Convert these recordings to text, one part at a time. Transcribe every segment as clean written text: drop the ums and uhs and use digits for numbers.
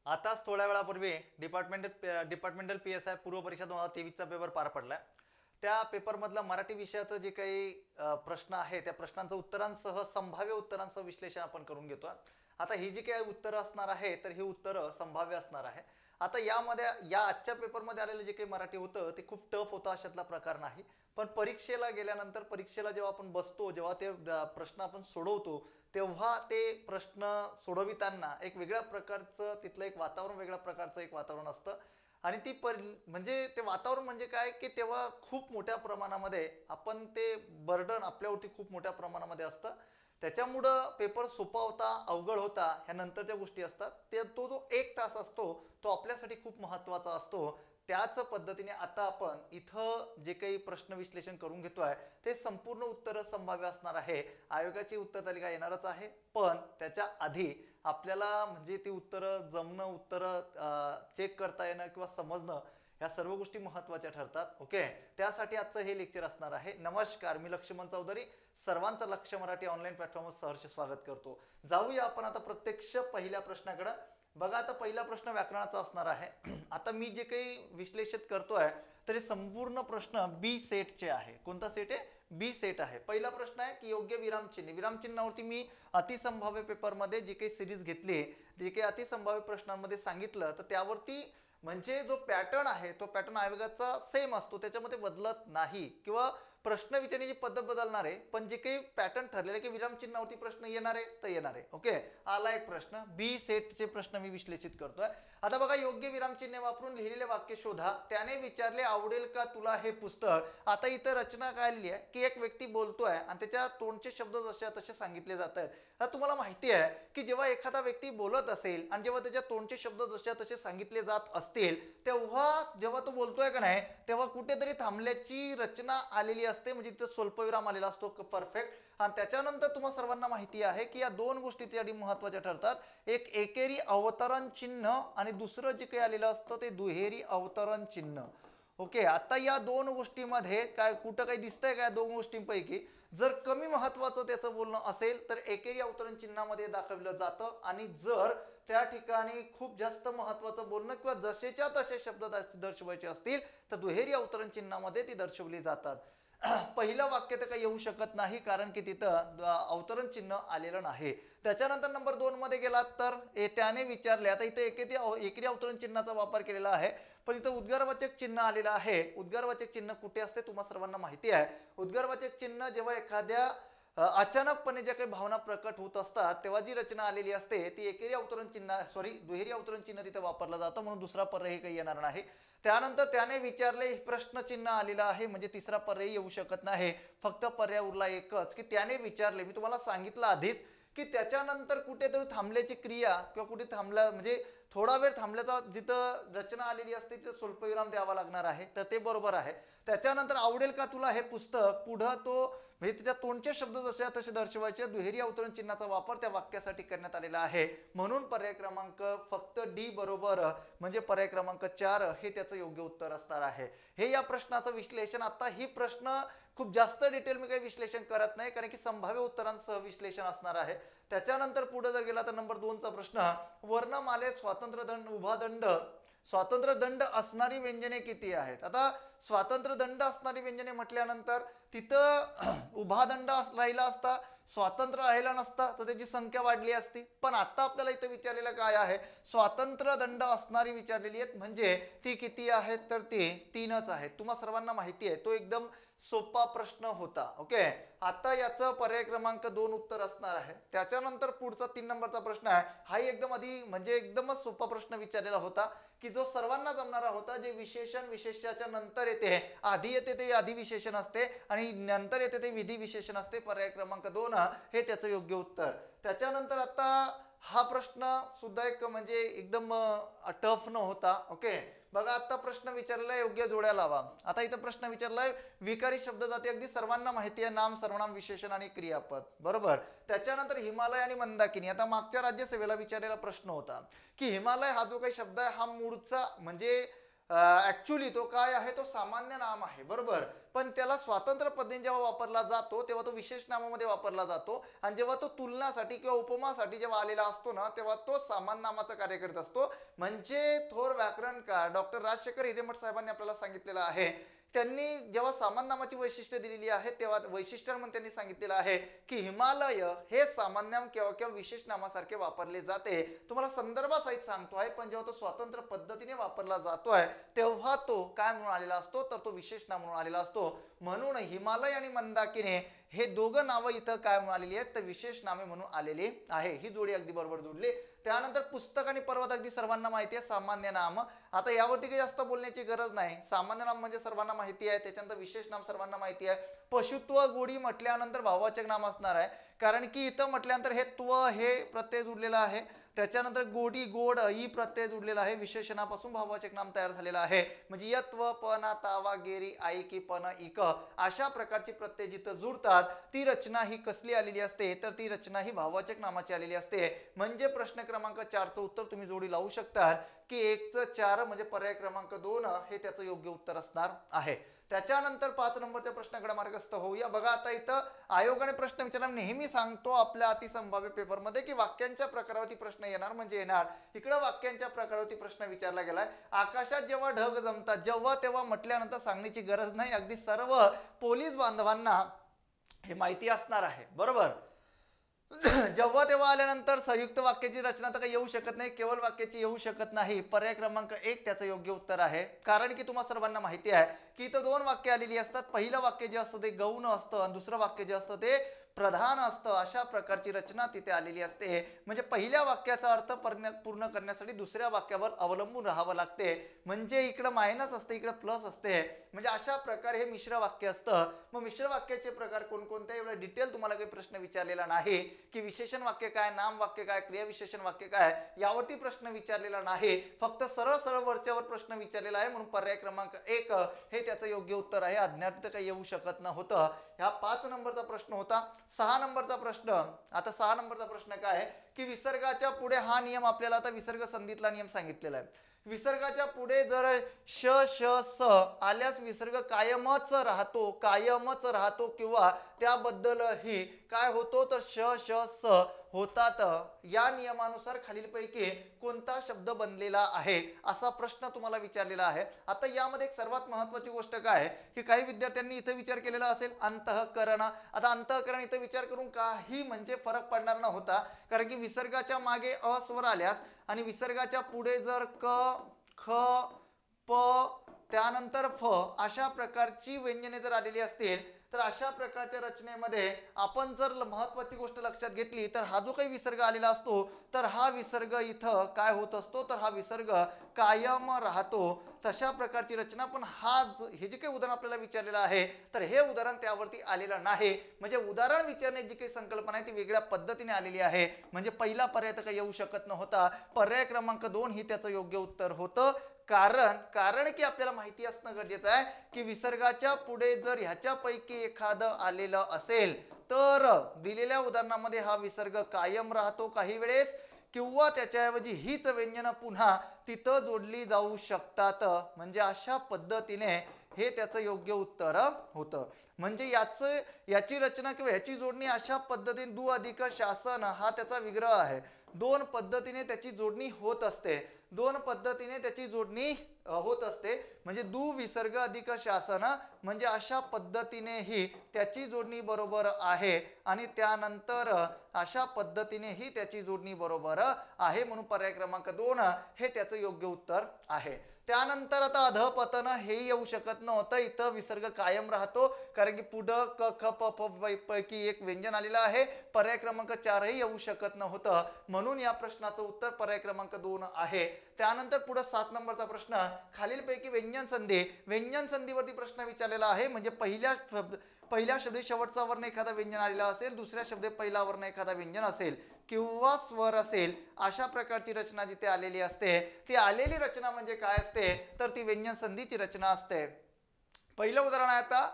आताच थोड्या वेळापूर्वी डिपार्टमेंटल PSI पूर्व परीक्षा 2023चा पेपर पार पडलाय. त्या पेपरमधलं मराठी विषयाचं जे काही प्रश्न आहे त्या प्रश्नांचं उत्तरांसह संभाव्य उत्तरांचं विश्लेषण आपण करून घेतो. आता ही जी काही उत्तरं असणार आहे तर ही उत्तरं संभाव्य असणार आहे. आता यामध्ये या आजच्या पेपरमध्ये आलेलं जे काही मराठी होतं ते खूप टफ होतं अशातला प्रकार नाही. पण परीक्षेला गेल्यानंतर परीक्षेला जेव्हा आपण बसतो, जेव्हा ते प्रश्न आपण सोडवतो, तेव्हा ते प्रश्न सोडविताना एक वेगळ्या प्रकारचं तिथलं एक वातावरण, वेगळ्या प्रकारचं एक वातावरण असतं. आणि म्हणजे ते वातावरण म्हणजे काय की तेव्हा खूप मोठ्या प्रमाणामध्ये आपण ते बर्डन आपल्यावरती खूप मोठ्या प्रमाणामध्ये असतं. त्याच्यामुळं पेपर सोपा होता, अवघड होता, ह्या नंतरच्या गोष्टी असतात. तो जो 1 तास असतो तो आपल्यासाठी खूप महत्त्वाचा असतो. त्याच पद्धतीने आता आपण इथं जे काही प्रश्न विश्लेषण करून घेतोय ते संपूर्ण उत्तर संभाव्य असणार आहे. आयोगाची उत्तर तालिका येणारच आहे, पण त्याच्या आधी आपल्याला म्हणजे ती उत्तरं जमणं, उत्तरं चेक करता येणं किंवा समजणं, ह्या सर्व गोष्टी महत्त्वाच्या ठरतात. ओके, त्यासाठी आजचं हे लेक्चर असणार आहे. नमस्कार, मी लक्ष्मण चौधरी, सर्वांचं लक्ष मराठी ऑनलाईन प्लॅटफॉर्मवर सहर्ष स्वागत करतो. जाऊया आपण आता प्रत्यक्ष पहिल्या प्रश्नाकडे. बघा, आता पहिला प्रश्न व्याकरणाचा असणार आहे. आता मी जे काही विश्लेषित करतोय तर हे संपूर्ण प्रश्न बी सेटचे आहे. कोणता सेट आहे? बी सेट आहे. पहिला प्रश्न आहे की योग्य विरामचिन्ह. विरामचिन्हावरती मी अतिसंभाव्य पेपरमध्ये जी काही सिरीज घेतली, जे काही अतिसंभाव्य प्रश्नांमध्ये सांगितलं, तर त्यावरती म्हणजे जो पॅटर्न आहे तो पॅटर्न आयोगाचा सेम असतो, त्याच्यामध्ये बदलत नाही किंवा प्रश्न विचारण्याची पद्धत बदलणार आहे, पण जे काही पॅटर्न ठरलेले की विरामचिन्हावरती प्रश्न येणार आहे तर येणार आहे. ओके, आला एक प्रश्न. बी सेटचे प्रश्न मी विश्लेषित करतोय. आता बघा, योग्य विरामचिन्ह वापरून लिहिलेले वाक्य शोधा. त्याने विचारले, आवडेल का तुला हे पुस्तक. आता इथं रचना काय लिहिली आहे की एक व्यक्ती बोलतोय आणि त्याच्या तोंडचे शब्द जसे तसे सांगितले जात आहेत. आता तुम्हाला माहिती आहे की जेव्हा एखादा व्यक्ती बोलत असेल आणि जेव्हा त्याच्या तोंडचे शब्द जसे तसे सांगितले जात असतील, तेव्हा जेव्हा तो बोलतोय का नाही तेव्हा कुठेतरी थांबल्याची रचना आलेली असते, म्हणजे तिथं स्वल्पविराम आलेला असतो परफेक्ट. आणि त्याच्यानंतर तुम्हाला सर्वांना माहिती आहे की या दोन गोष्टी त्यासाठी महत्वाच्या ठरतात. एक एकेरी अवतरण चिन्ह आणि दुसरं जे काही आलेलं असतं ते दुहेरी अवतरण चिन्ह. ओके, आता या दोन गोष्टींमध्ये काय कुठं काही दिसतंय का? या दोन गोष्टींपैकी जर कमी महत्वाचं त्याचं बोलणं असेल तर एकेरी अवतरण चिन्हामध्ये दाखवलं जातं, आणि जर त्या ठिकाणी खूप जास्त महत्वाचं बोलणं किंवा जसेच्या तसे शब्द दर्शवायचे असतील तर दुहेरी अवतरण चिन्हामध्ये ती दर्शवली जातात. पहिलं वाक्य तर काही येऊ शकत नाही, कारण की तिथं अवतरण चिन्ह आलेलं नाही. त्याच्यानंतर नंबर 2 मध्ये गेलात तर त्याने विचारले. आता इथे एकेरी अवतरण चिन्हाचा वापर केलेला आहे, पण इथं उद्गारवाचक चिन्ह आलेलं आहे. उद्गारवाचक चिन्ह कुठे असते तुम्हाला सर्वांना माहिती आहे. उद्गारवाचक चिन्ह जेव्हा एखाद्या अचानकपणे ज्या काही भावना प्रकट होत असतात तेव्हा जी रचना आलेली असते ती एकेरी अवतरण चिन्ह दुहेरी अवतरण चिन्ह तिथे वापरलं जातं, म्हणून दुसरा पर्याय काही येणार नाही. त्यानंतर त्याने विचारले प्रश्न चिन्ह आलेलं आहे, म्हणजे तिसरा पर्याय येऊ शकत नाही. फक्त पर्याय उरला एकच की त्याने विचारले. मी तुम्हाला सांगितलं आधीच की त्याच्यानंतर कुठेतरी थांबल्याची क्रिया किंवा कुठे थांबला म्हणजे थोडा वेळ थांबल्याचा जिथं रचना आलेली असते तिथं स्वल्पविराम द्यावा लागणार आहे, तर ते बरोबर आहे. त्याच्यानंतर आवडेल का तुला हे पुस्तक, पुढं तो म्हणजे त्याच्या तोंडचे शब्द जसे तसे दर्शवायचे. दुहेरी अवतरण चिन्हाचा वापर त्या वाक्यासाठी करण्यात आलेला आहे, म्हणून पर्याय क्रमांक फक्त डी बरोबर, म्हणजे पर्याय क्रमांक 4 हे त्याचं योग्य उत्तर असणार आहे. हे या प्रश्नाचं विश्लेषण. आता ही प्रश्न खूप जास्त डिटेल मी काही विश्लेषण करत नाही, कारण की संभाव्य उत्तरांसह विश्लेषण असणार आहे. त्याच्यानंतर पुढे जर गेला तर नंबर 2चा प्रश्न, वर्णमालेत स्वातंत्र्यदंड उभा दंड स्वातंत्र्य दंड असणारी व्यंजने किती आहेत. आता स्वातंत्र्य दंड असणारी व्यंजने म्हटल्यानंतर तिथं उभा दंड राहिला असता, स्वातंत्र्य राहिला नसता, तर त्याची संख्या वाढली असती. पण आता आपल्याला इथं विचारलेलं काय आहे, स्वातंत्र्य दंड असणारी विचारलेली आहेत, म्हणजे ती किती आहेत तर ती 3च आहेत. तुम्हाला सर्वांना माहिती आहे, तो एकदम सोपा प्रश्न होता. ओके, आता याचं पर्याय क्रमांक 2 उत्तर असणार आहे. त्याच्यानंतर पुढचा 3 नंबरचा प्रश्न आहे. हाही एकदम आधी म्हणजे एकदमच सोपा प्रश्न विचारलेला होता की जो सर्वांना जमणारा होता. जे विशेषण विशेषाच्या नंतर येते, आधी येते ते आधी विशेषण असते आणि नंतर येते ते विधी विशेषण असते. पर्याय क्रमांक 2 हे त्याचं योग्य उत्तर. त्याच्यानंतर आता हा प्रश्न सुद्धा एक म्हणजे एकदम टफ न होता. ओके, बघा आता प्रश्न विचारलेला योग्य जोड्या लावा. आता इथं प्रश्न विचारलाय विकारी शब्द जाती, अगदी सर्वांना माहिती आहे, नाम सर्वनाम विशेषण आणि क्रियापद, बरोबर. त्याच्यानंतर हिमालय आणि मंदाकिनी. आता मागच्या राज्यसेवेला विचारलेला प्रश्न होता की हिमालय हा जो काही शब्द आहे हा मूळचा म्हणजे ऍक्च्युली तो काय आहे, तो सामान्य नाम आहे, बरोबर. पण त्याला स्वतंत्र पद्धतीने जेव्हा वापरला जातो तेव्हा तो विशेष नामामध्ये वापरला जातो, आणि जेव्हा तो तुलनासाठी किंवा उपमासाठी जेव्हा आलेला असतो ना, तेव्हा तो सामान्य नामाचं कार्य करत असतो. म्हणजे थोर व्याकरणकार डॉक्टर राजशेखर हिरेमठ साहेबांनी आपल्याला सांगितलेलं आहे, त्यांनी जेव्हा सामान्य नामाची वैशिष्ट्य दिलेली आहे तेव्हा वैशिष्ट्य म्हणून त्यांनी सांगितलेलं आहे की हिमालय हे सामान्य नाम किंवा किंवा विशेष नामासारखे वापरले जाते. तुम्हाला संदर्भासहित सांगतो आहे, पण जेव्हा तो स्वतंत्र पद्धतीने वापरला जातोय तेव्हा तो काय म्हणून आलेला असतो, तर तो विशेष नाम म्हणून आलेला असतो. म्हणून हिमालय आणि मंदाकिनी हे दोघं नावं इथं काय म्हणून आलेली आहेत, तर विशेष नामे म्हणून आलेली आहे. ही जोडी अगदी बरोबर जोडली. त्यानंतर पुस्तक आणि पर्वत अगदी सर्वांना माहिती आहे, सामान्य नाम. आता यावरती काही जास्त बोलण्याची गरज नाही. सामान्य नाम म्हणजे सर्वांना माहिती आहे, त्याच्यानंतर विशेष नाम सर्वांना माहिती आहे. पशुत्व गोडी म्हटल्यानंतर भाववाचक नाम असणार आहे, कारण की इथं म्हटल्यानंतर हे त्व हे प्रत्यय जुडलेला आहे, त्याच्यानंतर गोडी गोड ई प्रत्यय जुडलेला आहे, विशेषणापासून भाववाचक नाम तयार झालेला आहे. म्हणजे यत्व पना तावा गेरी आई की पन इक अशा प्रकारची प्रत्यय जिथं जुडतात ती रचना ही कसली आलेली असते, तर ती रचना ही भाववाचक नामाची आलेली असते. म्हणजे प्रश्न क्रमांक 4चं उत्तर तुम्ही जोडी लावू शकता की 1चं 4 म्हणजे पर्याय क्रमांक 2 हे त्याचं योग्य उत्तर असणार आहे. त्याच्यानंतर 5 नंबरच्या प्रश्नाकडे मार्गस्थ होऊया. बघा आता इथं आयोगाने प्रश्न विचारला, नेहमी सांगतो आपल्या अतिसंभाव्य पेपरमध्ये की वाक्यांच्या प्रकारावरती प्रश्न येणार म्हणजे येणार. इकडं वाक्यांच्या प्रकारावरती प्रश्न विचारला गेलाय. आकाशात जेव्हा ढग जमतात जेव्हा तेव्हा म्हटल्यानंतर सांगण्याची गरज नाही, अगदी सर्व पोलीस बांधवांना हे माहिती असणार आहे, बरोबर. जेव्हा तेव्हा आल्यानंतर संयुक्त वाक्याची रचना तर काही येऊ शकत नाही, केवळ वाक्याची येऊ शकत नाही. पर्याय क्रमांक 1 त्याचं योग्य उत्तर आहे, कारण की तुम्हाला सर्वांना माहिती आहे की इथं 2 वाक्य आलेली असतात. पहिलं वाक्य जे असतं ते गौण असतं आणि दुसरं वाक्य जे असतं ते प्रधान असतं. अशा प्रकारची रचना तिथे आलेली असते. म्हणजे पहिल्या वाक्याचा अर्थ पूर्ण करण्यासाठी दुसऱ्या वाक्यावर अवलंबून राहावं लागते. म्हणजे इकडं मायनस असते, इकडे प्लस असते. म्हणजे अशा प्रकारे हे मिश्र वाक्य असतं. मग मिश्र वाक्याचे प्रकार कोणकोणते एवढं डिटेल तुम्हाला काही प्रश्न विचारलेला नाही की विशेषण वाक्य काय, नाम वाक्य काय, क्रियाविशेषण वाक्य काय, यावरती प्रश्न विचारलेला नाही. फक्त सरळ सरळ वरच्यावर प्रश्न विचारलेला आहे. म्हणून पर्याय क्रमांक 1 हे त्याचं योग्य उत्तर आहे. अज्ञात काही येऊ शकत नव्हतं. ह्या 5 नंबरचा प्रश्न होता. 6 नंबरचा प्रश्न, आता 6 नंबरचा प्रश्न काय आहे की विसर्गाच्या पुढे हा नियम आपल्याला आता विसर्ग संधीतला नियम सांगितलेला आहे. विसर्गाच्या पुढे जर श श स आल्यास विसर्ग कायमच राहतो किंवा त्याबद्दलही काय होतो, तर श श स होतात. या नियमानुसार खालीलपैकी कोणता शब्द बनलेला आहे असा प्रश्न तुम्हाला विचारलेला आहे. आता यामध्ये एक सर्वात महत्वाची गोष्ट काय आहे की काही विद्यार्थ्यांनी इथे विचार केलेला असेल अंतःकरण. आता अंतःकरण इथे विचार करून काही म्हणजे फरक पडणार नव्हता, कारण की विसर्गाच्या मागे अ स्वर आल्यास आणि विसर्गाच्या पुढे जर क ख प त्यानंतर फ अशा प्रकारची व्यंजने जर आलेली असतील तर अशा प्रकारच्या रचनेमध्ये आपण जर महत्वाची गोष्ट लक्षात घेतली तर हा जो काही विसर्ग आलेला असतो तर हा विसर्ग इथं काय होत असतो, तर हा विसर्ग कायम राहतो. तशा प्रकारची रचना. पण हे जे काही उदाहरण आपल्याला विचारलेलं आहे तर हे उदाहरण त्यावरती आलेलं नाही. म्हणजे उदाहरण विचारण्याची जी काही संकल्पना आहे ती वेगळ्या पद्धतीने आलेली आहे. म्हणजे पहिला पर्याय तर काही येऊ शकत नव्हता. पर्याय क्रमांक 2 ही त्याचं योग्य उत्तर होतं. कारण की आपल्याला माहिती असणं गरजेचं आहे की विसर्गाच्या पुढे जर ह्याच्यापैकी एखादं आलेलं असेल तर दिलेल्या उदाहरणामध्ये हा विसर्ग कायम राहतो काही वेळेस, किंवा त्याच्याऐवजी हीच व्यंजन पुन्हा तिथं जोडली जाऊ शकतात. म्हणजे अशा पद्धतीने हे त्याचं योग्य उत्तर होतं. म्हणजे याची रचना किंवा याची जोडणी अशा पद्धतीने दु अधिक शासन हा त्याचा विग्रह आहे. 2 पद्धतीने त्याची जोडणी होत असते. म्हणजे दु विसर्ग अधिक शासन म्हणजे अशा पद्धतीने ही त्याची जोडणी बरोबर आहे आणि त्यानंतर अशा पद्धतीने ही त्याची जोडणी बरोबर आहे. म्हणून पर्याय क्रमांक 2 हे त्याचं योग्य उत्तर आहे. त्यानंतर आता अधपतन हे येऊ शकत नव्हतं. इथं विसर्ग कायम राहतो कारण की पुढं क ख प फ पैकी एक व्यंजन आलेलं आहे. पर्याय क्रमांक 4 ही येऊ शकत नव्हतं. म्हणून या प्रश्नाचं उत्तर पर्याय क्रमांक 2 आहे. त्यानंतर पुढे 7 नंबरचा प्रश्न, खालीलपैकी व्यंजन संधीवरती प्रश्न विचारलेला आहे. म्हणजे पहिल्या शब्दी शेवटचा वर्ण एखादा व्यंजन आलेला असेल, दुसऱ्या शब्दी पहिला वर्ण एखादा व्यंजन असेल किंवा स्वर असेल, अशा प्रकारची रचना जिथे आलेली असते ती आलेली रचना म्हणजे काय असते, तर ती व्यंजन संधीची रचना असते. पहिलं उदाहरण आहे आता.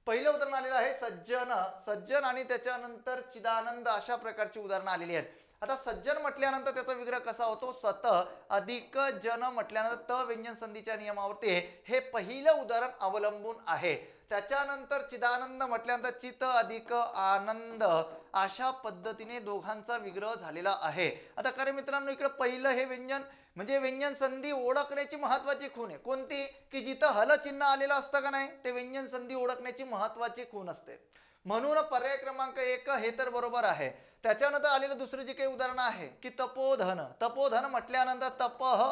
पहिलं उदाहरण आलेलं आहे सज्जन आणि त्याच्यानंतर चिदानंद अशा प्रकारची उदाहरणं आलेली आहेत. आता सज्जन म्हटल्यानंतर त्याचा विग्रह कसा होतो, सत अधिक जन म्हटल्यानंतर त व्यंजन संधीच्या नियमावरती हे पहिलं उदाहरण अवलंबून आहे. त्याच्यानंतर चिदानंद म्हटल्यानंतर चित अधिक आनंद अशा पद्धतीने दोघांचा विग्रह झालेला आहे. आता खरे मित्रांनो, इकडे पहिलं हे व्यंजन म्हणजे व्यंजन संधी ओळखण्याची महत्वाची खूण आहे. कोणती? की जिथं हल चिन्ह आलेलं असतं का नाही, ते व्यंजन संधी ओळखण्याची महत्वाची खूण असते. म्हणून पर्याय क्रमांक 1 हे तर बरोबर आहे. त्याच्यानंतर आलेलं दुसरं जे काही उदाहरण आहे की तपोधन. तपोधन म्हटल्यानंतर तपह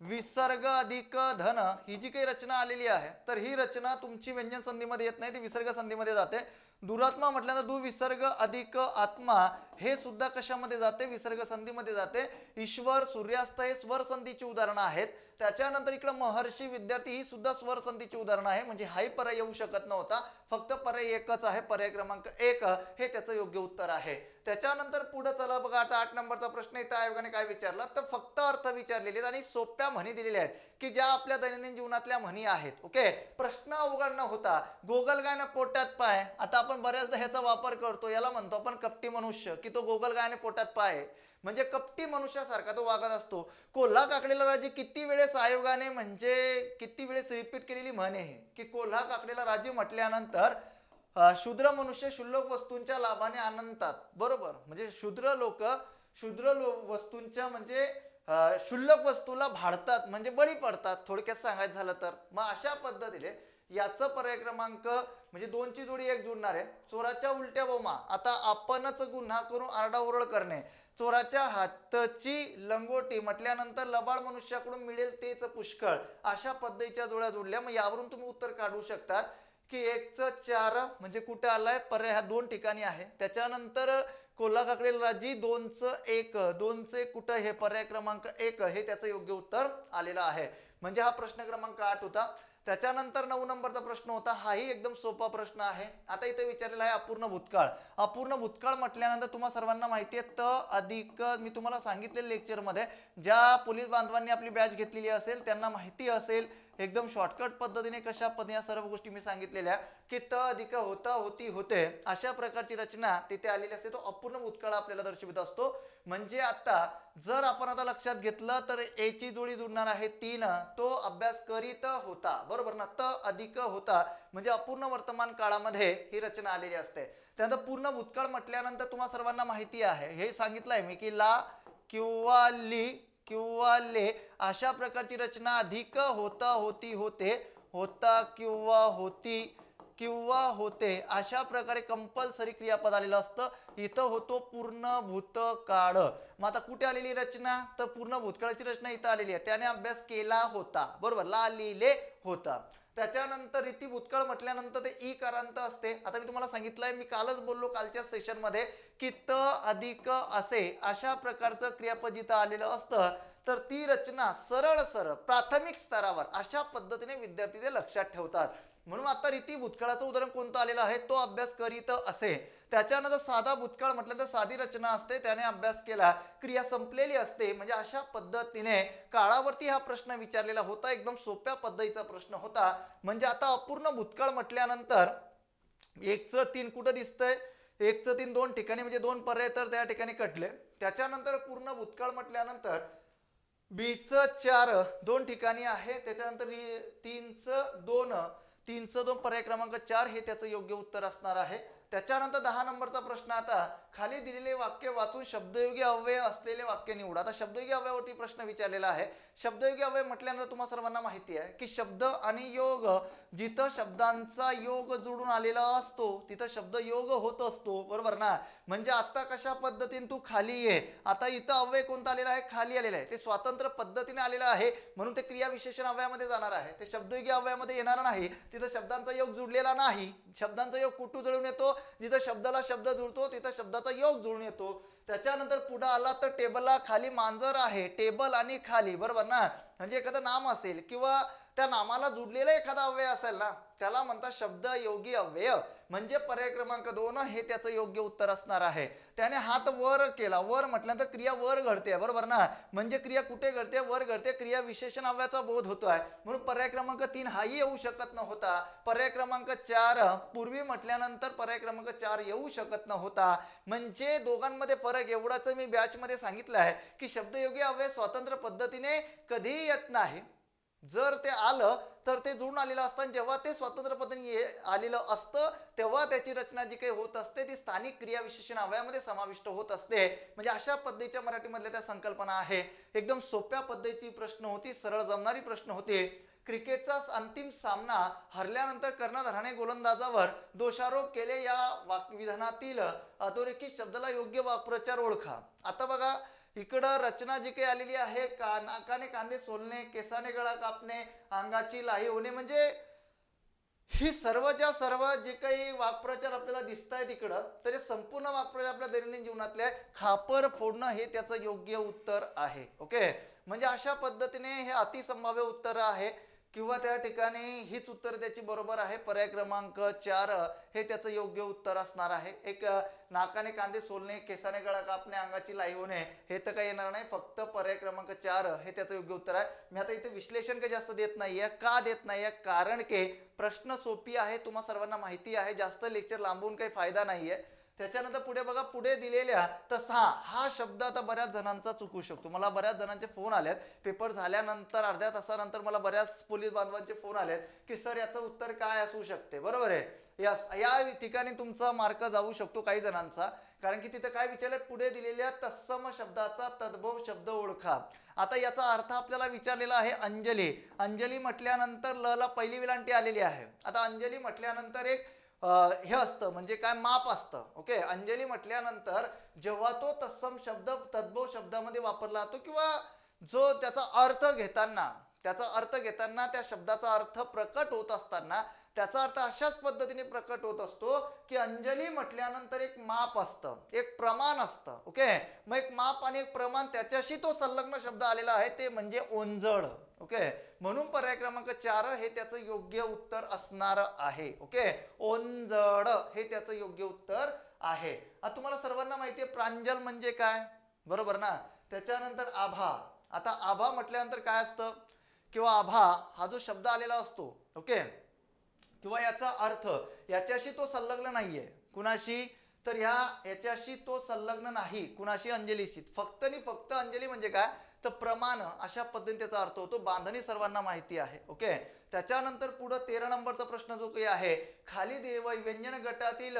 विसर्ग अधिक धन ही जी काही रचना आलेली आहे, तर ही रचना तुमची व्यंजन संधीमध्ये येत नाही, ती विसर्ग संधीमध्ये जाते. दुरात्मा म्हटल्यानंतर दुविसर्ग अधिक आत्मा हे सुद्धा कशामध्ये जाते, विसर्ग संधीमध्ये जाते. ईश्वर, सूर्यास्त हे स्वर संधीची उदाहरणं आहेत. त्याच्यानंतर इकडे महर्षी, विद्यार्थी ही सुद्धा स्वर संधीची उदाहरणं आहे. म्हणजे हाही पर्याय येऊ शकत नव्हता, फक्त पर्याय एकच आहे, पर्याय क्रमांक 1 हे त्याचं योग्य उत्तर आहे. त्याच्यानंतर पुढे चला बघा, आता 8 नंबरचा प्रश्न इथं आयोगाने काय विचारला, तर फक्त अर्थ विचारलेले आहेत आणि सोप्या म्हणी दिलेल्या आहेत की ज्या आपल्या दैनंदिन जीवनातल्या म्हणी आहेत. ओके, प्रश्न अवघड न होता. गोगलगायने पोटात पाय, आता आपण बऱ्याचदा ह्याचा वापर करतो, याला म्हणतो आपण कपटी मनुष्य, की तो गोगलगायने पोटात पाय म्हणजे कपटी मनुष्यासारखा तो वागत असतो. कोल्हा काकडेला राजी किती वेळेस आयोगाने म्हणजे किती वेळेस रिपीट केलेली म्हण आहे की कोल्हा काकडेला राजी म्हटल्यानंतर शूद्र मनुष्य क्षुल्लक वस्तूंच्या लाभाने आनंदतात. बरोबर, म्हणजे शूद्र वस्तूंच्या म्हणजे क्षुल्लक वस्तूला भाडतात म्हणजे बळी पडतात, थोडक्यात सांगायचं झालं तर. मग अशा पद्धतीने याचं पर्याय क्रमांक म्हणजे 2 ची जोडी 1 जुळणार आहे. चोराच्या उलट्या बोमा, आता आपणच गुन्हा करून आरडाओरड करणे. चोराच्या हातची लंगोटी म्हटल्यानंतर लबाड मनुष्याकडून मिळेल तेच पुष्कळ, अशा पद्धतीच्या जोड्या जोडल्या. मग यावरून तुम्ही उत्तर काढू शकतात की 1च 4 म्हणजे कुठे आलाय, पर्याय ह्या 2 ठिकाणी आहे. त्याच्यानंतर कोल्हा काकडेला राजी 2च 1, 2च 1 कुठं, हे पर्याय क्रमांक 1 हे त्याचं योग्य उत्तर आलेलं आहे. म्हणजे हा प्रश्न क्रमांक 8 होता. त्याच्यानंतर 9 नंबरचा प्रश्न होता, हाही एकदम सोपा प्रश्न आहे. आता इथे विचारलेला आहे अपूर्ण भूतकाळ. अपूर्ण भूतकाळ म्हटल्यानंतर तुम्हाला सर्वांना माहिती आहे, त अधिक, मी तुम्हाला सांगितलेल्या लेक्चरमध्ये ज्या पोलीस बांधवांनी आपली बॅच घेतलेली असेल त्यांना माहिती असेल एकदम शॉर्टकट पद्धतीने कशा पद्धतीने सर्व गोष्टी मी सांगितलेल्या की त अधिक होता, होती, होते अशा प्रकारची रचना तिथे आलेली असते. तो अपूर्ण भूतकाळ आपल्याला दर्शवित असतो. म्हणजे आता जर आपण आता लक्षात घेतलं तर ए ची जोडी जुळणार आहे 3, तो अभ्यास करीत होता. बरोबर ना, त अधिक होता म्हणजे अपूर्ण वर्तमान काळामध्ये ही रचना आलेली असते. त्यानंतर पूर्ण भूतकाळ म्हटल्यानंतर तुम्हाला सर्वांना माहिती आहे, हे सांगितलंय मी की ला किंवा ली किंवा ले अशा प्रकारची रचना अधिक होता, होती, होते, होता किंवा होती किंवा होते अशा प्रकारे कंपल्सरी क्रियापद आलेलं असतं. इथं होतो पूर्ण भूतकाळ. मग आता कुठे आलेली रचना, तर पूर्ण भूतकाळाची रचना इथं आलेली आहे, त्याने अभ्यास केला होता. बरोबर, ला लिहिले होता. त्याच्यानंतर रीती भूतकाळ म्हटल्यानंतर ते ई कारांत असते. आता मी तुम्हाला सांगितलंय, मी कालच बोललो कालच्या सेशन मध्ये की त अधिक असे अशा प्रकारचं क्रियापद जिथं आलेलं असतं तर ती रचना सरळ सरळ प्राथमिक स्तरावर अशा पद्धतीने विद्यार्थी ते लक्षात ठेवतात. म्हणून आता रीती भूतकाळाचं उदाहरण कोणतं आलेलं आहे, तो अभ्यास करीत असे. त्याच्यानंतर साधा भूतकाळ म्हटलं तर साधी रचना असते, त्याने अभ्यास केला, क्रिया संपलेली असते. म्हणजे अशा पद्धतीने काळावरती हा प्रश्न विचारलेला होता, एकदम सोप्या पद्धतीचा प्रश्न होता. म्हणजे आता अपूर्ण भूतकाळ म्हटल्यानंतर 1च 3 कुठं दिसतंय, 1च 3 2 ठिकाणी म्हणजे 2 पर्याय तर त्या ठिकाणी कटले. त्याच्यानंतर पूर्ण भूतकाळ म्हटल्यानंतर बीच 4 2 ठिकाणी आहे. त्याच्यानंतर 3च 2 पर्याय क्रमांक 4 हे त्याचं योग्य उत्तर असणार आहे. त्याच्यानंतर 10 नंबरचा प्रश्न, आता खाली दिलेले वाक्य वाचून शब्दयोगी अव्यय असलेले वाक्य निवडा. आता शब्दयोगी अव्ययावरती प्रश्न विचारलेला आहे. शब्दयोगी अव्यय म्हटल्यानंतर तुम्हाला सर्वांना माहिती आहे की शब्द आणि योग, जिथं शब्दांचा योग जोडून आलेला असतो तिथं शब्द योग होत असतो. बरोबर ना, म्हणजे आता कशा पद्धतीने तू खाली ये, आता इथं अव्यय कोणता आलेला आहे, खाली आलेला आहे, ते स्वतंत्र पद्धतीने आलेलं आहे म्हणून ते क्रिया विशेषण अव्ययामध्ये जाणार आहे, ते शब्दयोगी अव्ययामध्ये येणार नाही. तिथं शब्दांचा योग जुळलेला नाही. शब्दांचा योग कुठून जुळून येतो, जिथं शब्दाला शब्द जुळतो तिथं शब्दाचा योग जुळून येतो. त्याच्यानंतर पुढे आला तर टेबलला खाली मांजर आहे, टेबल आणि खाली. बरोबर ना, म्हणजे एखादं नाम असेल किंवा त्या नामाला जुडलेला एखादा अव्यय असेल ना, त्याला म्हणतात शब्दयोगी अव्यय, म्हणजे पर्याय क्रमांक 2 हे त्याचं योग्य उत्तर असणार आहे. त्याने हात वर केला, वर म्हटल्यानंतर क्रिया वर घडते, बरोबर ना, म्हणजे क्रिया कुठे घडते, वर घडते, क्रिया विशेषण अव्ययाचा बोध होतोय, म्हणून पर्याय क्रमांक 3 हाही येऊ शकत नव्हता. पर्याय क्रमांक 4 पूर्वी म्हटल्यानंतर पर्याय क्रमांक 4 येऊ शकत नव्हता. म्हणजे दोघांमध्ये फरक एवढाच मी बॅच मध्ये सांगितलं आहे की शब्दयोगी अव्यय स्वतंत्र पद्धतीने कधीही येत नाही. जर ते आलं तर ते जुळून आलेलं असतं, जेव्हा ते स्वतंत्र पद्धतीने आलेलं असतं तेव्हा त्याची रचना जी काही होत असते ती स्थानिक क्रिया विशेषण अव्ययामध्ये समाविष्ट होत असते. म्हणजे अशा पद्धतीच्या मराठीमधल्या त्या संकल्पना आहे. एकदम सोप्या पद्धतीची प्रश्न होती, सरळ जमणारी प्रश्न होते. क्रिकेटचा अंतिम सामना हरल्यानंतर कर्णधाराने गोलंदाजावर दोषारोप केले, या वाक्यविधानातील अधोरेखित शब्दाला योग्य वाक्प्रचार ओळखा. आता बघा इकडं रचना जी काही आलेली आहे, नाकाने कांदे सोलणे, केसाने गळा कापणे, अंगाची लाही होणे, म्हणजे ही सर्वच्या सर्व जे काही वाक्प्रचार आपल्याला दिसत आहेत इकडं, तर हे संपूर्ण वाक्प्रचार आपल्या दैनंदिन जीवनातले खापर फोडणं हे त्याचं योग्य उत्तर आहे. ओके, म्हणजे अशा पद्धतीने हे अतिसंभाव्य उत्तर आहे किंवा त्या ठिकाणी हीच उत्तर त्याची बरोबर आहे. पर्याय क्रमांक 4 हे त्याचं योग्य उत्तर असणार आहे. एक नाकाने कांदे सोलणे, केसाने गळा कापणे, अंगाची लाई होणे हे तर काही येणार नाही, फक्त पर्याय क्रमांक 4 हे त्याचं योग्य उत्तर आहे. मी आता इथे विश्लेषण काही जास्त देत नाहीये. का देत नाहीये? कारण की प्रश्न सोपी आहे, तुम्हा सर्वांना माहिती आहे, जास्त लेक्चर लांबवून काही फायदा नाहीये. त्याच्यानंतर पुढे बघा, पुढे दिलेल्या तसा हा शब्द आता बऱ्याच जणांचा चुकू शकतो. मला बऱ्याच जणांचे फोन आलेत, पेपर झाल्यानंतर अर्ध्या तासानंतर मला बऱ्याच पोलीस बांधवांचे फोन आलेत की सर याचं उत्तर काय असू शकते. बरोबर आहे, या ठिकाणी तुमचा मार्क जाऊ शकतो काही जणांचा, कारण की तिथे काय विचारलं, पुढे दिलेल्या तत्सम शब्दाचा तद्भव शब्द ओळखा. आता याचा अर्थ आपल्याला विचारलेला आहे अंजली. अंजली म्हटल्यानंतर ल ला पहिली विलांटी आलेली आहे. आता अंजली म्हटल्यानंतर एक हे असतं, म्हणजे काय, माप असतं. ओके, अंजली म्हटल्यानंतर जेव्हा तो तत्सम शब्द तद्भव शब्दामध्ये वापरला जातो किंवा जो त्याचा अर्थ घेताना त्या शब्दाचा अर्थ प्रकट होत असताना त्याचा अर्थ अशाच पद्धतीने प्रकट होत असतो की अंजली म्हटल्यानंतर एक माप असतं, एक प्रमाण असतं. ओके, मग एक माप आणि एक प्रमाण त्याच्याशी तो संलग्न शब्द आलेला आहे, ते म्हणजे ओंजळ. ओके, म्हणून पर्याय क्रमांक 4 हे त्याचं योग्य उत्तर असणार आहे. ओके, ओंजळ हे त्याचं योग्य उत्तर आहे. आता तुम्हाला सर्वांना माहिती आहे प्रांजल म्हणजे काय, बरोबर ना. त्याच्यानंतर आभा. आता आभा म्हटल्यानंतर काय असतं, किंवा आभा हा जो शब्द आलेला असतो, ओके, किंवा याचा अर्थ याच्याशी तो संलग्न नाहीये. कुणाशी? तर याच्याशी तो संलग्न नाही. कुणाशी? अंजलीशी. फक्त आणि फक्त अंजली म्हणजे काय, तर प्रमाण, अशा पद्धतीने त्याचा अर्थ होतो. बांधणी सर्वांना माहिती आहे. ओके, त्याच्यानंतर पुढे 13 नंबरचा प्रश्न जो काही आहे, खाली व्यंजन गटातील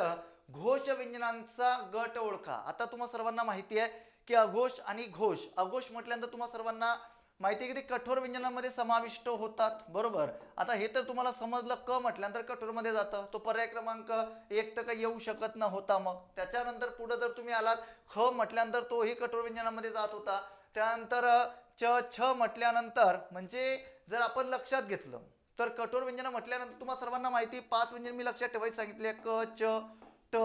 घोष व्यंजनांचा गट ओळखा. आता तुम्हा सर्वांना माहिती आहे की अघोष आणि घोष. अघोष म्हटल्यानंतर तुम्हा सर्वांना माहिती आहे की ते कठोर व्यंजनामध्ये समाविष्ट होतात, बरोबर. आता हे तर तुम्हाला समजलं, क म्हटल्यानंतर कठोर मध्ये जातं, तो पर्याय क्रमांक 1 तर काही येऊ शकत नव्हता. मग त्याच्यानंतर पुढे जर तुम्ही आलात, ख म्हटल्यानंतर तोही कठोर व्यंजनामध्ये जात होता. त्यानंतर छ म्हटल्यानंतर, म्हणजे जर आपण लक्षात घेतलं तर कठोर व्यंजन म्हटल्यानंतर तुम्हाला सर्वांना माहिती 5 व्यंजन मी लक्षात ठेवायची सांगितले, क, च, ट,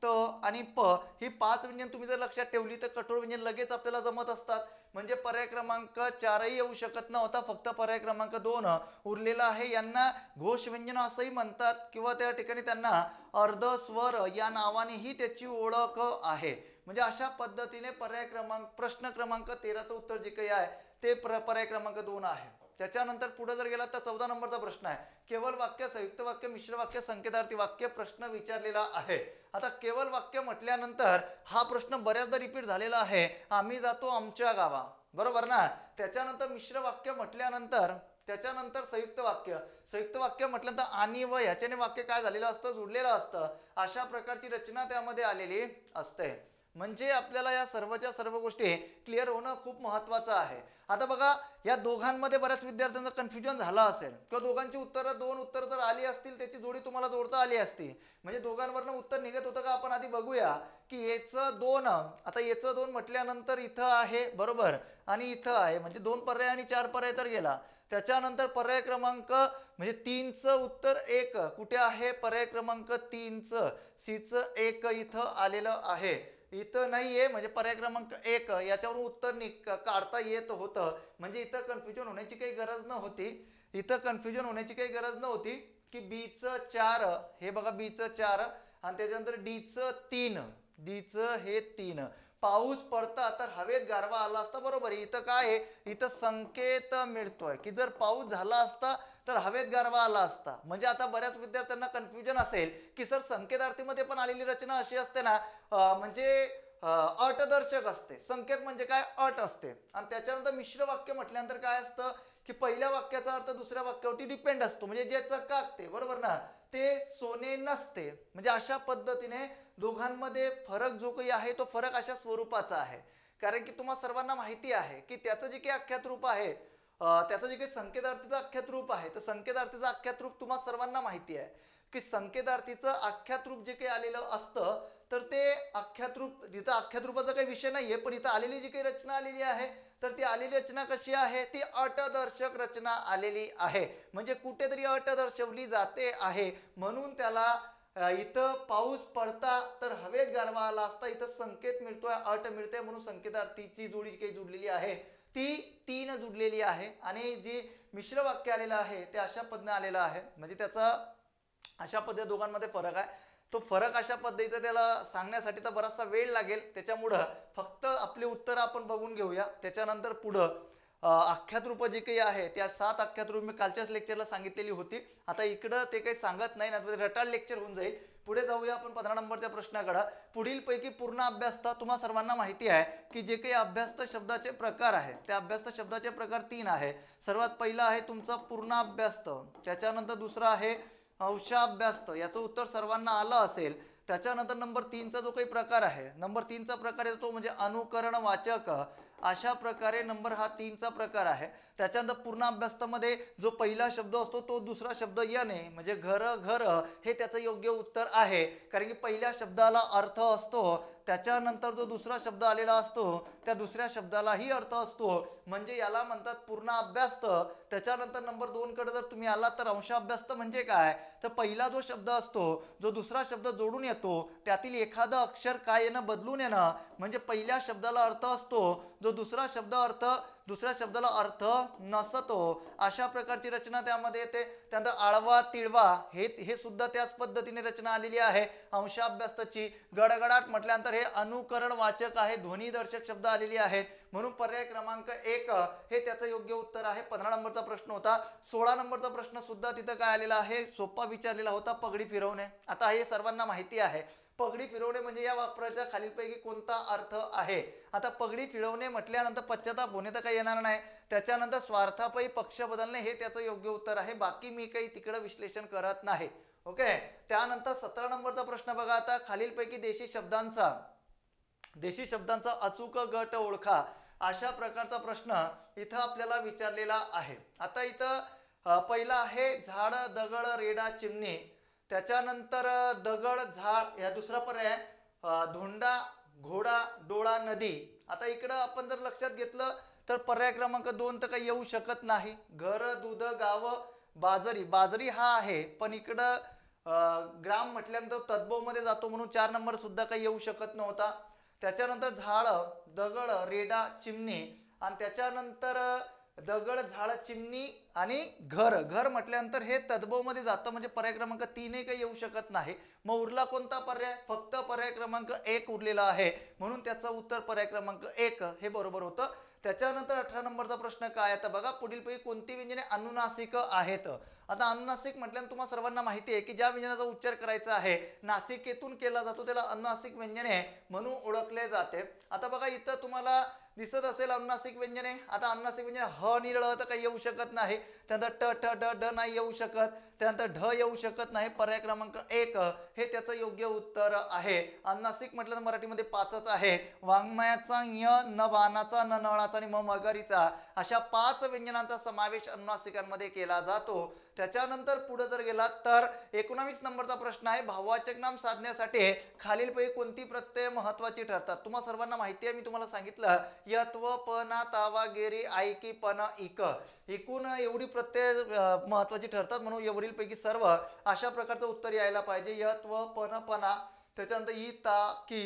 त आणि प. ही 5 व्यंजन तुम्ही जर लक्षात ठेवली तर कठोर व्यंजन लगेच आपल्याला जमत असतात. म्हणजे पर्याय क्रमांक 4 येऊ शकत नव्हता, फक्त पर्याय क्रमांक 2 उरलेला आहे. यांना घोष व्यंजन असंही म्हणतात किंवा त्या ठिकाणी त्यांना अर्धस्वर या नावानेही त्याची ओळख आहे. म्हणजे अशा पद्धतीने पर्याय क्रमांक प्रश्न क्रमांक 13चं उत्तर जे काही आहे ते पर्याय क्रमांक 2 आहे. त्याच्यानंतर पुढे जर गेला तर 14 नंबरचा प्रश्न आहे, केवळ वाक्य, संयुक्त वाक्य, मिश्र वाक्य, संकेतार्थी वाक्य प्रश्न विचारलेला आहे. आता केवळ वाक्य म्हटल्यानंतर हा प्रश्न बऱ्याचदा रिपीट झालेला आहे, आम्ही जातो आमच्या गावा, बरोबर ना. त्याच्यानंतर मिश्र वाक्य म्हटल्यानंतर त्याच्यानंतर संयुक्त वाक्य म्हटल्यानंतर आणि व ह्याच्याने वाक्य काय झालेलं असतं, जुडलेलं असतं. अशा प्रकारची रचना त्यामध्ये आलेली असते. म्हणजे आपल्याला या सर्वच्या सर्व गोष्टी क्लिअर होणं खूप महत्वाचं आहे. आता बघा, या दोघांमध्ये बऱ्याच विद्यार्थ्यांचं कन्फ्युजन झालं असेल किंवा दोघांची दोन उत्तर जर आली असतील त्याची जोडी तुम्हाला जोडता आली असती, म्हणजे दोघांवरनं उत्तर निघत होतं का आपण आधी बघूया की याचं 2. आता याचं 2 म्हटल्यानंतर इथं आहे, बरोबर, आणि इथं आहे, म्हणजे 2 पर्याय आणि 4 पर्याय तर गेला. त्याच्यानंतर पर्याय क्रमांक म्हणजे 3चं उत्तर 1 कुठे आहे, पर्याय क्रमांक 3चं सीचं 1 इथं आलेलं आहे, इथं नाहीये. म्हणजे पर्याय क्रमांक 1 याच्यावरून उत्तर काढता येत होतं. म्हणजे इथं कन्फ्युजन होण्याची काही गरज नव्हती. की बीचं 4, हे बघा बीचं 4 आणि त्याच्यानंतर डीचं 3, डीचं हे 3. पाऊस पडता तर हवेत गारवा आला असता, बरोबर आहे. इथं काय आहे, इथं संकेत मिळतोय की जर पाऊस झाला असता तर हवेत गारवा आला असता. म्हणजे आता बऱ्याच विद्यार्थ्यांना कन्फ्युजन असेल की सर संकेतार्थीमध्ये पण आलेली रचना अशी असते ना, म्हणजे अटदर्शक असते. संकेत म्हणजे काय, अट असते. आणि त्याच्यानंतर मिश्र वाक्य म्हटल्यानंतर काय असतं की पहिल्या वाक्याचा अर्थ दुसऱ्या वाक्यावरती डिपेंड असतो. म्हणजे जे चकाकते, बरोबर ना, ते सोने नसते. म्हणजे अशा पद्धतीने दोघांमध्ये फरक जो काही आहे तो फरक अशा स्वरूपाचा आहे. कारण की तुम्हा सर्वांना माहिती आहे की त्याचं जे काही आख्यात रूप आहे, त्याचं जे काही संकेतार्थीचं आख्यात रूप आहे, तर संकेतार्थीचं आख्यात रूप तुम्हा सर्वांना माहिती आहे की संकेतार्थीचं आख्यात रूप जे काही आलेलं असतं, तर ते आख्यात रूप, तिथं आख्यात रूपाचा काही विषय नाहीये, पण इथं आलेली जी काही रचना आलेली आहे, तर ती आलेली रचना कशी आहे, ती अटदर्शक रचना आलेली आहे. म्हणजे कुठेतरी अट दर्शवली जाते आहे. म्हणून त्याला इथं पाऊस पडता तर हवेत गारवा आला असता, इथं संकेत मिळतोय, अट मिळते, म्हणून संकेतार्थीची जोडी काही जुडलेली आहे ती 3 जुडलेली आहे. आणि जी मिश्र वाक्य आलेलं आहे ते अशा पद्धतीने आलेलं आहे. म्हणजे त्याचा अशा पद्धती दोघांमध्ये फरक आहे. तो फरक अशा पद्धतीचा त्याला सांगण्यासाठी तर बराचसा वेळ लागेल. त्याच्यामुळं फक्त आपले उत्तर आपण बघून घेऊया. त्याच्यानंतर पुढं आख्यात रूप जे काही आहे त्या 7 आख्यात रूप मी कालच्याच लेक्चरला सांगितलेली होती. आता इकडं ते काही सांगत नाही ना, रटाळ लेक्चर होऊन जाईल. पुढे जाऊया आपण 15 नंबरच्या प्रश्नाकडे. पुढील पैकी पूर्ण अभ्यासत तुम्हा सर्वांना माहिती आहे की जे काही अभ्यासत शब्दाचे प्रकार आहे त्या अभ्यासत शब्दाचे प्रकार 3 आहे. सर्वात पहिला आहे तुमचा पूर्ण अभ्यासत, त्याच्यानंतर दुसरा आहे अंशाभ्यासत, याचं उत्तर सर्वांना आलं असेल. त्याच्यानंतर नंबर 3चा जो काही प्रकार आहे, नंबर 3चा प्रकार येतो म्हणजे अनुकरण वाचक. अशा प्रकारे नंबर हा 3चा प्रकार आहे. त्याच्यानंतर पूर्ण अभ्यासमध्ये जो पहिला शब्द असतो तो दुसरा शब्द येणे, म्हणजे घर घर हे त्याचं योग्य उत्तर आहे. कारण की पहिल्या शब्दाला अर्थ असतो, त्याच्यानंतर जो दुसरा शब्द आलेला असतो त्या दुसऱ्या शब्दालाही अर्थ असतो, म्हणजे याला म्हणतात पूर्ण अभ्यासत. त्याच्यानंतर नंबर 2 कडे जर तुम्ही आलात तर अंशाभ्यासत म्हणजे काय, तर पहिला जो शब्द असतो जो दुसरा शब्द जोडून येतो त्यातील एखादं अक्षर काय येणं, बदलून येणं, म्हणजे पहिल्या शब्दाला अर्थ असतो जो दुसरा शब्द अर्थ दुसऱ्या शब्दाला अर्थ नसतो. अशा प्रकारची रचना त्यामध्ये येते. त्यानंतर आळवा तिळवा हे सुद्धा त्याच पद्धतीने रचना आलेली आहे अंशाभ्यासची. गडगडाट म्हटल्यानंतर हे अनुकरण वाचक आहे, ध्वनीदर्शक शब्द आलेली आहेत, म्हणून पर्याय क्रमांक 1 हे त्याचं योग्य उत्तर आहे. 15 नंबरचा प्रश्न होता. 16 नंबरचा प्रश्न सुद्धा तिथं काय आलेला आहे, सोपा विचारलेला होता, पगडी फिरवणे. आता हे सर्वांना माहिती आहे, पगडी फिरवणे म्हणजे या वाक्याच्या खालीलपैकी कोणता अर्थ आहे. आता पगडी फिरवणे म्हटल्यानंतर पश्चाताप होणे तर काही येणार नाही. त्याच्यानंतर स्वार्थापायी पक्ष बदलणे हे त्याचं योग्य उत्तर आहे. बाकी मी काही तिकडं विश्लेषण करत नाही. ओके. त्यानंतर 17 नंबरचा प्रश्न बघा. आता खालीलपैकी देशी शब्दांचा अचूक गट ओळखा. अशा प्रकारचा प्रश्न इथं आपल्याला विचारलेला आहे. आता इथं पहिला आहे झाड दगड रेडा चिमणी. त्याच्यानंतर दगड झाड, या दुसरा पर्याय धोंडा घोडा डोळा नदी. आता इकडं आपण जर लक्षात घेतलं तर पर्याय क्रमांक 2 तर काही येऊ शकत नाही. घर दूध गाव बाजरी, बाजरी हा आहे, पण इकडं ग्राम म्हटल्यानंतर तद्भव मध्ये जातो, म्हणून 4 नंबर सुद्धा काही येऊ शकत नव्हता. त्याच्यानंतर झाड दगड रेडा चिमणी, आणि त्याच्यानंतर दगड झाड चिमणी आणि घर, घर म्हटल्यानंतर हे तद्भव मध्ये जातं, म्हणजे पर्याय क्रमांक 3 काही येऊ शकत नाही. मग उरला कोणता पर्याय, फक्त पर्याय क्रमांक 1 उरलेला आहे, म्हणून त्याचं उत्तर पर्याय क्रमांक 1 हे बरोबर होतं. त्याच्यानंतर 18 नंबरचा प्रश्न काय आहे, तर बघा पुढीलपैकी कोणती व्यंजने अनुनासिक आहेत. आता अनुनासिक म्हटल्यानंतर तुम्हाला सर्वांना माहिती आहे की ज्या व्यंजनाचा उच्चार करायचा आहे नासिकेतून केला जातो त्याला अनुनासिक व्यंजने म्हणून ओळखले जाते. आता बघा इथं तुम्हाला दिसत असेल अनुनासिक व्यंजने. आता अनुनासिक व्यंजने ह निरळ तर काही येऊ शकत नाही. त्यानंतर ट ठ ड ड नाही येऊ शकत. त्यानंतर ढ येऊ शकत नाही. पर्याय क्रमांक 1 हे त्याचं योग्य उत्तर आहे. अनुनासिक म्हटलं तर मराठीमध्ये 5च आहे. वाङ्मयाचा य, न बाणाचा, न नळाचा आणि म मगरीचा अशा 5 व्यंजनांचा समावेश अनुनासिकांमध्ये केला जातो. त्याच्यानंतर पुढे जर गेलात तर 19 नंबरचा प्रश्न आहे. भाववाचक नाम साधण्यासाठी खालीलपैकी कोणती प्रत्यय महत्वाची ठरतात. तुम्हा सर्वांना माहिती आहे, मी तुम्हाला सांगितलं यत्व पना तावा गेरी आयकी पन इक, एकूण एवढी प्रत्यय महत्वाची ठरतात, म्हणून एवढील पैकी सर्व अशा प्रकारचं उत्तर यायला पाहिजे. यत्व पन पना, त्याच्यानंतर ई ता की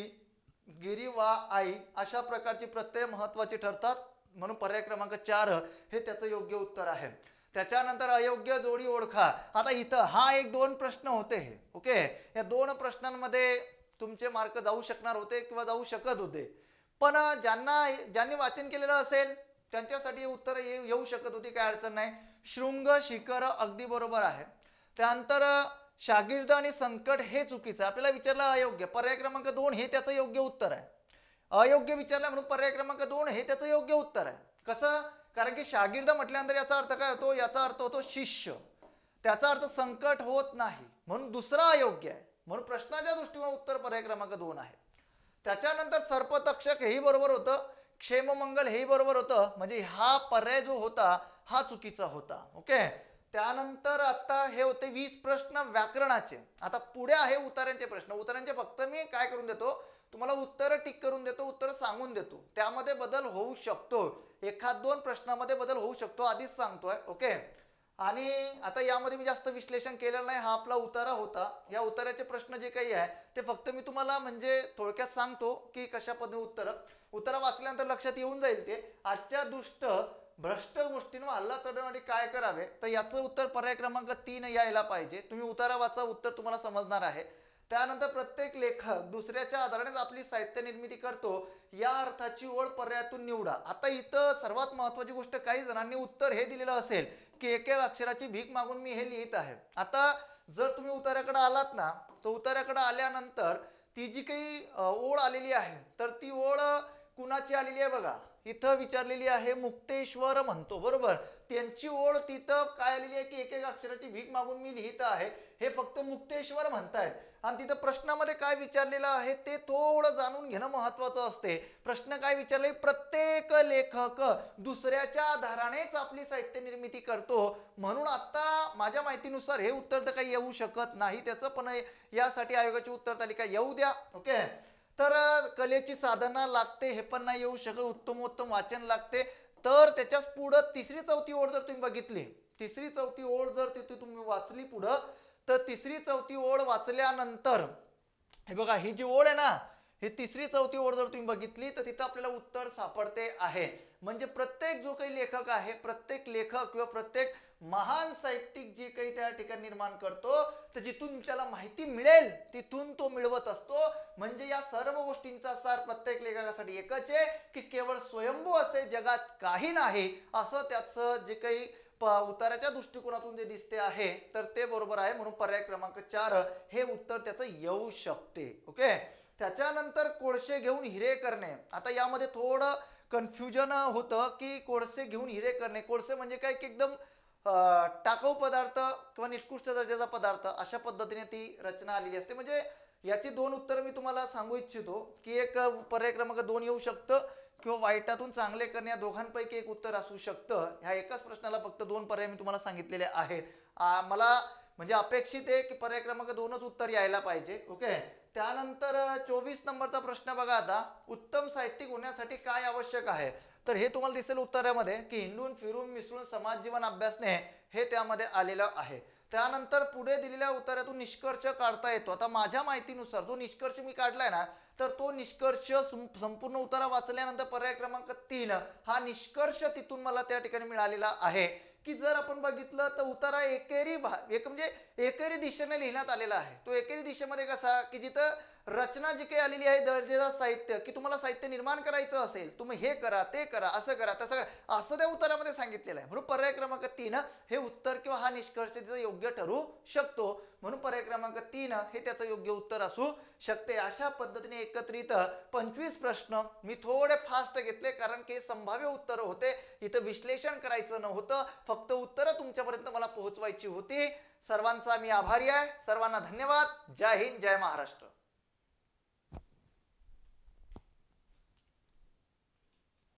गिरी वा आई अशा प्रकारची प्रत्यय महत्वाची ठरतात, म्हणून पर्याय क्रमांक 4 हे त्याचं योग्य उत्तर आहे. त्याच्यानंतर अयोग्य जोडी ओळखा. आता इथं हा एक 2 प्रश्न होते हे. ओके, या 2 प्रश्नांमध्ये तुमचे मार्क जाऊ शकणार होते किंवा जाऊ शकत होते, पण ज्यांनी वाचन केलेलं असेल त्यांच्यासाठी उत्तर येऊ शकत होती, काय अडचण नाही. शृंग शिखर अगदी बरोबर आहे. त्यानंतर शागिर्द आणि संकट हे चुकीचं. आपल्याला विचारलं अयोग्य, पर्याय क्रमांक 2 हे त्याचं योग्य उत्तर आहे. अयोग्य विचारलं म्हणून पर्याय क्रमांक 2 हे त्याचं योग्य उत्तर आहे. कसं? कारण की शागिर्द म्हटल्यानंतर याचा अर्थ काय होतो? याचा अर्थ होतो शिष्य. त्याचा अर्थ संकट होत नाही, म्हणून दुसरा अयोग्य आहे. म्हणून प्रश्नाच्या दृष्टीने उत्तर पर्याय क्रमांक 2 आहे. त्याच्यानंतर सर्पतक्षक हेही बरोबर होतं, क्षेममंगल हेही बरोबर होतं. म्हणजे हा पर्याय जो होता हा चुकीचा होता. ओके, त्यानंतर आता हे होते 20 प्रश्न व्याकरणाचे. आता पुढे आहे उतार्यांचे प्रश्न. उतार्यांचे फक्त मी काय करून देतो, तुम्हाला उत्तर टिक करून देतो, उत्तर सांगून देतो. त्यामध्ये बदल होऊ शकतो, 1-2 प्रश्नामध्ये बदल होऊ शकतो, आधीच सांगतोय. ओके, आणि आता यामध्ये मी जास्त विश्लेषण केलेलं नाही. हा आपला उतारा होता. या उताराचे प्रश्न जे काही आहे ते फक्त मी तुम्हाला म्हणजे थोडक्यात सांगतो की कशा पद्धतीने उतारा वाचल्यानंतर लक्षात येऊन जाईल. ते आजच्या भ्रष्ट गोष्टींवर हल्ला चढवण्यासाठी काय करावे, तर याचं उत्तर पर्याय क्रमांक 3 यायला पाहिजे. तुम्ही उतारा वाचा, उत्तर तुम्हाला समजणार आहे. त्यानंतर प्रत्येक लेखक दुसऱ्याच्या आधारानेच आपली साहित्य निर्मिती करतो, या अर्थाची ओळ पर्यायातून निवडा. आता इथं सर्वात महत्वाची गोष्ट, काही जणांनी उत्तर हे दिलेलं असेल की एक अक्षराची भीक मागून मी हे लिहित आहे. आता जर तुम्ही उतार्याकडे आलात ना, तर उतार्याकडे आल्यानंतर ती जी काही ओळ आलेली आहे, तर ती ओळ कुणाची आलेली आहे बघा. इथं विचारलेली आहे मुक्तेश्वर म्हणतो, बरोबर. त्यांची ओळ तिथं काय आलेली आहे की एक अक्षराची भीक मागून मी लिहित आहे, हे फक्त मुक्तेश्वर म्हणतायत. आणि तिथं प्रश्नामध्ये काय विचारलेलं आहे ते थोडं जाणून घेणं महत्वाचं असते. प्रश्न काय विचारले, प्रत्येक लेखक दुसऱ्याच्या आधारानेच आपली साहित्य निर्मिती करतो, म्हणून आता माझ्या माहितीनुसार हे उत्तर तर काही येऊ शकत नाही त्याचं, पण यासाठी आयोगाची उत्तर तालिका येऊ द्या. ओके, तर कलेची साधना लागते हे पण नाही येऊ शकत, उत्तमोत्तम वाचन लागते. तर त्याच्याच पुढं 3री-4थी ओळ जर तुम्ही बघितली, 3री-4थी ओळ जर तिथे तुम्ही वाचली पुढं, तर 3री-4थी ओळ वाचल्यानंतर हे बघा, ही जी ओळ आहे ना, ही 3री-4थी ओळ जर तुम्ही बघितली तर तिथं आपल्याला उत्तर सापडते आहे. म्हणजे प्रत्येक जो काही लेखक आहे, प्रत्येक लेखक किंवा प्रत्येक महान साहित्यिक जे काही त्या ठिकाणी निर्माण करतो, तर जिथून त्याला माहिती मिळेल तिथून तो मिळवत असतो. म्हणजे या सर्व गोष्टींचा सार प्रत्येक लेखकासाठी एकच आहे की केवळ स्वयंभू असे जगात काही नाही, असं त्याचं जे काही उताराच्या दृष्टिकोनातून जे दिसते आहे तर ते बरोबर आहे. म्हणून पर्याय क्रमांक 4 हे उत्तर त्याचं येऊ शकते. ओके, त्याच्यानंतर कोळसे घेऊन हिरे करणे. आता यामध्ये थोडं कन्फ्युजन होतं की कोळसे घेऊन हिरे करणे, कोळसे म्हणजे काय की एकदम टाकाऊ पदार्थ किंवा निकृष्ट दर्जाचा पदार्थ, अशा पद्धतीने ती रचना आलेली असते. म्हणजे याची 2 उत्तर मी तुम्हाला सांगू इच्छितो की एक पर्याय क्रमांक 2 येऊ शकतं किंवा वाईटातून चांगले करणे, या दोघांपैकी एक उत्तर असू शकतं. ह्या एकाच प्रश्नाला फक्त 2 पर्याय मी तुम्हाला सांगितलेले आहेत. मला म्हणजे अपेक्षित आहे की पर्याय क्रमांक 2च उत्तर यायला पाहिजे. ओके, त्यानंतर 24 नंबरचा प्रश्न बघा. आता उत्तम साहित्यिक होण्यासाठी काय आवश्यक आहे, तर हे तुम्हाला दिसेल उत्तरामध्ये की हिंडून फिरून मिसळून समाज जीवन अभ्यासने, हे त्यामध्ये आलेलं आहे. त्यानंतर पुढे दिलेल्या उत्तरातून निष्कर्ष काढता येतो. आता माझ्या माहितीनुसार जो निष्कर्ष मी काढलाय ना, तर तो निष्कर्ष संपूर्ण उत्तरा वाचल्यानंतर पर्याय क्रमांक 3 हा निष्कर्ष तिथून मला त्या ठिकाणी मिळालेला आहे की जर आपण बघितलं तर उतारा म्हणजे एकेरी दिशेने लिहिण्यात आलेला आहे. तो एकेरी दिशेमध्ये कसा की जिथं रचना जी काही आलेली आहे दर्जेदार साहित्य, की तुम्हाला साहित्य निर्माण करायचं असेल तुम्ही हे करा, ते करा, असं करा, तसं करा, असं त्या उत्तरामध्ये सांगितलेलं आहे. म्हणून पर्याय क्रमांक 3 हे उत्तर किंवा हा निष्कर्ष तिचं योग्य ठरू शकतो. म्हणून पर्याय क्रमांक 3 हे त्याचं योग्य उत्तर असू शकते. अशा पद्धतीने एकत्रित 25 प्रश्न मी थोडे फास्ट घेतले कारण की संभाव्य उत्तर होते, इथं विश्लेषण करायचं नव्हतं, फक्त उत्तरं तुमच्यापर्यंत मला पोहोचवायची होती. सर्वांचा मी आभारी आहे. सर्वांना धन्यवाद. जय हिंद, जय महाराष्ट्र.